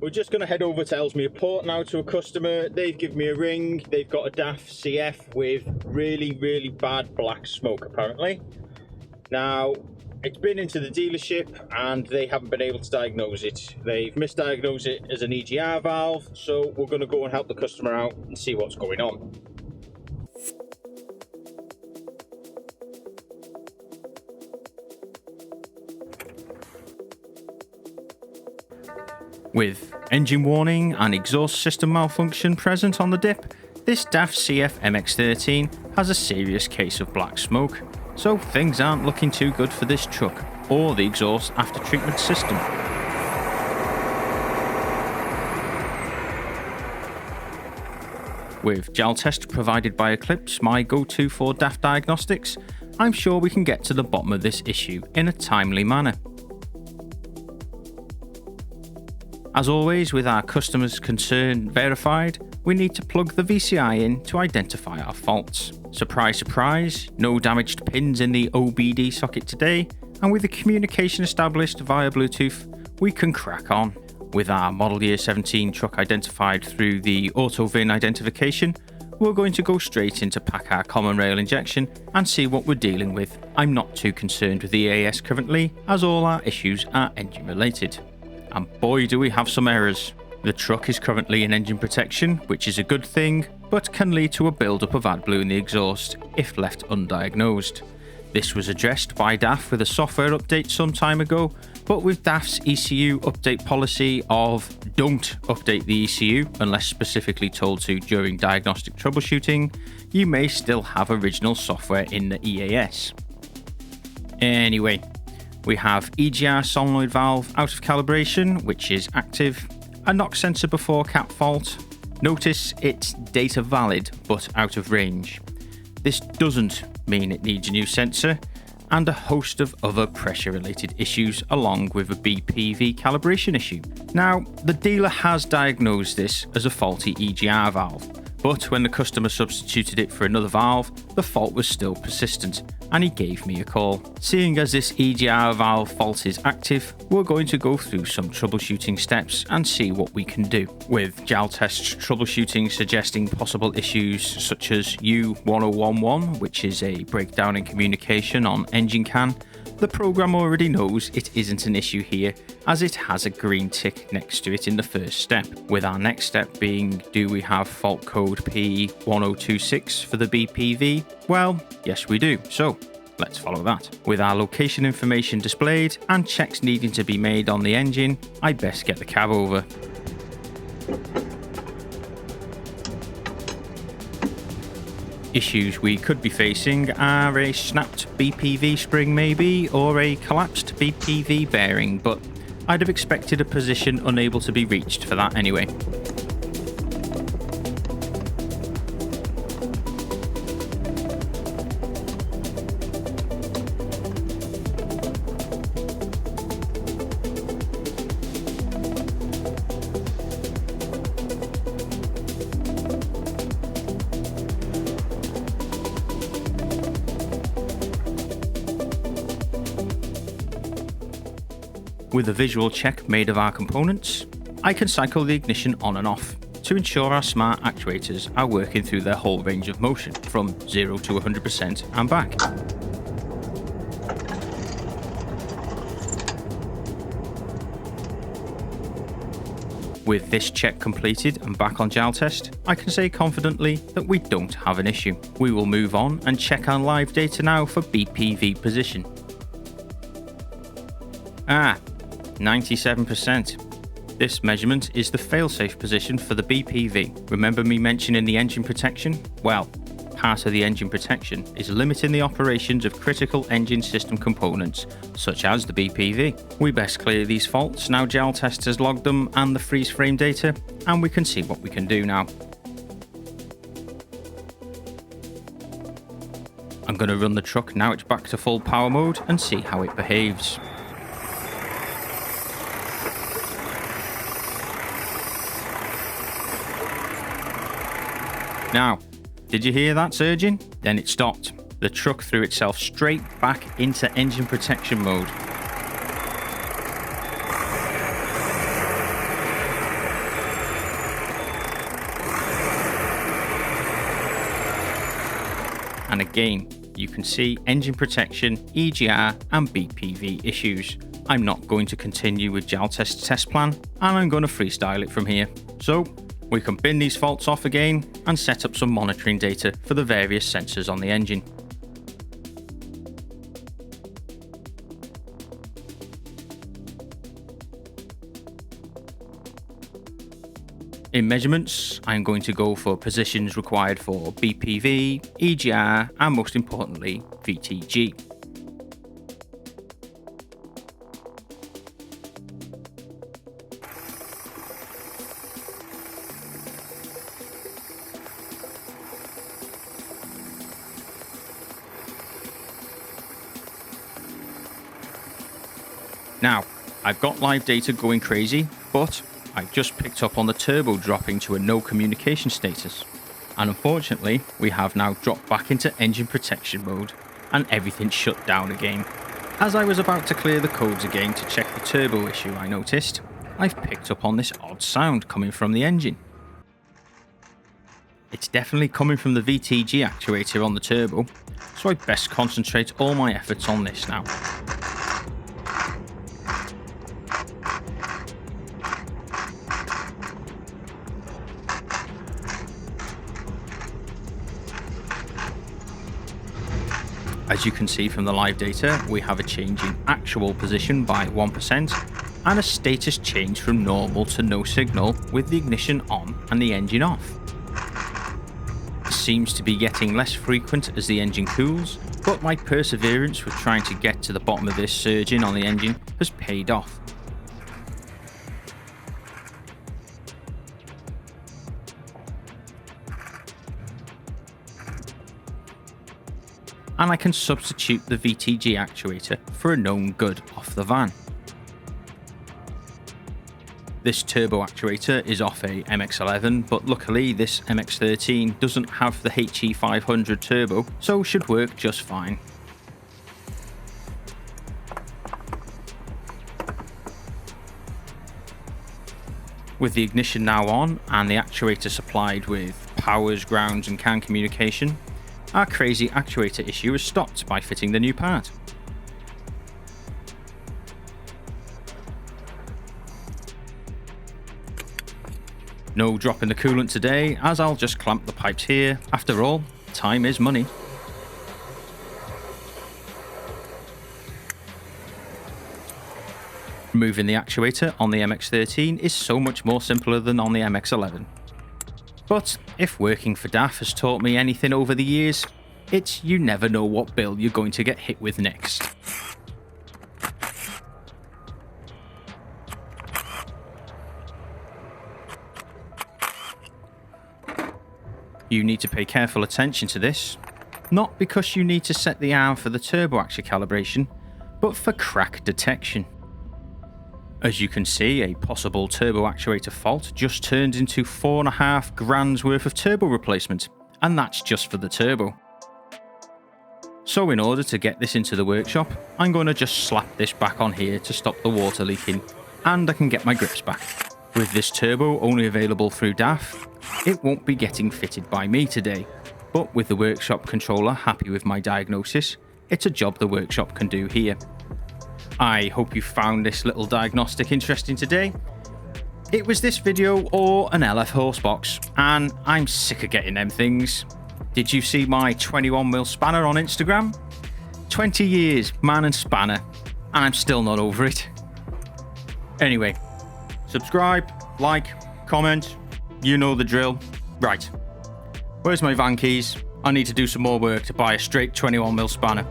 We're just going to head over to Ellesmere Port now to a customer. They've given me a ring. They've got a DAF CF with really bad black smoke apparently. Now, it's been into the dealership and they haven't been able to diagnose it. They've misdiagnosed it as an EGR valve, so we're going to go and help the customer out and see what's going on. With engine warning and exhaust system malfunction present on the dip, this DAF CF MX-13 has a serious case of black smoke, so things aren't looking too good for this truck or the exhaust after treatment system. With Jaltest provided by Eclipse, my go-to for DAF diagnostics, I'm sure we can get to the bottom of this issue in a timely manner. As always, with our customer's concern verified, we need to plug the VCI in to identify our faults. Surprise, surprise, no damaged pins in the OBD socket today, and with the communication established via Bluetooth, we can crack on. With our model year 17 truck identified through the auto VIN identification, we're going to go straight into pack our common rail injection and see what we're dealing with. I'm not too concerned with the EAS currently, as all our issues are engine related. And boy do we have some errors. The truck is currently in engine protection, which is a good thing, but can lead to a build-up of AdBlue in the exhaust if left undiagnosed. This was addressed by DAF with a software update some time ago, but with DAF's ECU update policy of don't update the ECU unless specifically told to during diagnostic troubleshooting, you may still have original software in the EAS. Anyway, we have EGR solenoid valve out of calibration, which is active, a knock sensor before cap fault. Notice it's data valid but out of range. This doesn't mean it needs a new sensor, and a host of other pressure related issues along with a BPV calibration issue. Now, the dealer has diagnosed this as a faulty EGR valve, but when the customer substituted it for another valve, the fault was still persistent, and he gave me a call. Seeing as this EGR valve fault is active, we're going to go through some troubleshooting steps and see what we can do. With Jaltest troubleshooting suggesting possible issues such as U1011, which is a breakdown in communication on engine can, the program already knows it isn't an issue here, as it has a green tick next to it in the first step, with our next step being, do we have fault code P1026 for the BPV? Well, yes we do, so let's follow that. With our location information displayed and checks needing to be made on the engine, I best get the cab over. Issues we could be facing are a snapped BPV spring maybe, or a collapsed BPV bearing, but I'd have expected a position unable to be reached for that anyway. With a visual check made of our components, I can cycle the ignition on and off to ensure our smart actuators are working through their whole range of motion, from 0 to 100% and back. With this check completed and back on Jaltest, I can say confidently that we don't have an issue. We will move on and check our live data now for BPV position. 97%. This measurement is the failsafe position for the BPV. Remember me mentioning the engine protection? Well, part of the engine protection is limiting the operations of critical engine system components, such as the BPV. We best clear these faults now Jaltest has logged them and the freeze frame data, and we can see what we can do now. I'm going to run the truck now it's back to full power mode and see how it behaves. Now, did you hear that surging? Then it stopped. The truck threw itself straight back into engine protection mode. and again, you can see engine protection, EGR and BPV issues. I'm not going to continue with Jaltest test plan, and I'm going to freestyle it from here. So we can bin these faults off again and set up some monitoring data for the various sensors on the engine. In measurements, I'm going to go for positions required for BPV, EGR and most importantly VTG. Now, I've got live data going crazy, but I just picked up on the turbo dropping to a no communication status. And unfortunately, we have now dropped back into engine protection mode and everything shut down again. As I was about to clear the codes again to check the turbo issue I noticed, I've picked up on this odd sound coming from the engine. It's definitely coming from the VTG actuator on the turbo, so I best concentrate all my efforts on this now. As you can see from the live data, we have a change in actual position by 1% and a status change from normal to no signal with the ignition on and the engine off. It seems to be getting less frequent as the engine cools, but my perseverance with trying to get to the bottom of this surging on the engine has paid off. And I can substitute the VTG actuator for a known good off the van. This turbo actuator is off a MX-11, but luckily this MX-13 doesn't have the HE500 turbo, so should work just fine. With the ignition now on and the actuator supplied with powers, grounds and CAN communication, our crazy actuator issue is stopped by fitting the new part. No drop in the coolant today, as I'll just clamp the pipes here. After all, time is money. Removing the actuator on the MX-13 is so much more simpler than on the MX-11. But if working for DAF has taught me anything over the years, it's you never know what bill you're going to get hit with next. You need to pay careful attention to this, not because you need to set the arm for the turbo axle calibration, but for crack detection. As you can see, a possible turbo actuator fault just turned into $4.5 grand worth of turbo replacement, and that's just for the turbo. So in order to get this into the workshop, I'm going to just slap this back on here to stop the water leaking, and I can get my grips back. With this turbo only available through DAF, it won't be getting fitted by me today, but with the workshop controller happy with my diagnosis, it's a job the workshop can do here. I hope you found this little diagnostic interesting today. It was this video or an LF horse box, and I'm sick of getting them things. Did you see my 21mm spanner on Instagram? 20 years, man and spanner, and I'm still not over it. Anyway, subscribe, like, comment, you know the drill. Right, where's my van keys? I need to do some more work to buy a straight 21mm spanner.